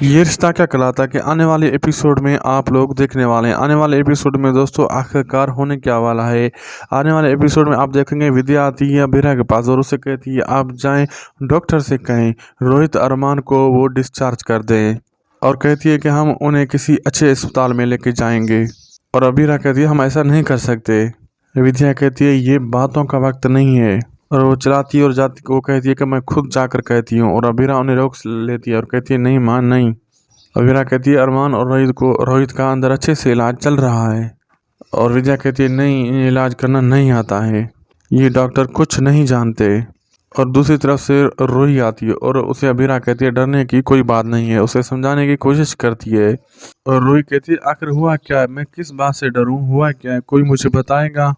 ये रिश्ता क्या कहलाता कि आने वाले एपिसोड में आप लोग देखने वाले हैं। आने वाले एपिसोड में दोस्तों आखिरकार होने क्या वाला है। आने वाले एपिसोड में आप देखेंगे विद्या आती है अभीरा के पास और उसे कहती है आप जाएं डॉक्टर से कहें रोहित अरमान को वो डिस्चार्ज कर दें, और कहती है कि हम उन्हें किसी अच्छे अस्पताल में लेके जाएंगे। और अभीरा कहती है हम ऐसा नहीं कर सकते। विद्या कहती है ये बातों का वक्त नहीं है, और वो चलाती है और जाती, वो कहती है कि मैं खुद जाकर कहती हूँ। और अभीरा उन्हें रोक लेती है और कहती है नहीं मां नहीं। अभीरा कहती है अरमान और रोहित का अंदर अच्छे से इलाज चल रहा है। और विद्या कहती है नहीं इन्हें इलाज करना नहीं आता है, ये डॉक्टर कुछ नहीं जानते। और दूसरी तरफ से रूही आती है और उसे अभीरा कहती है डरने की कोई बात नहीं है, उसे समझाने की कोशिश करती है। और रूही कहती है आखिर हुआ क्या है, मैं किस बात से डरूं, हुआ क्या है, कोई मुझे बताएगा।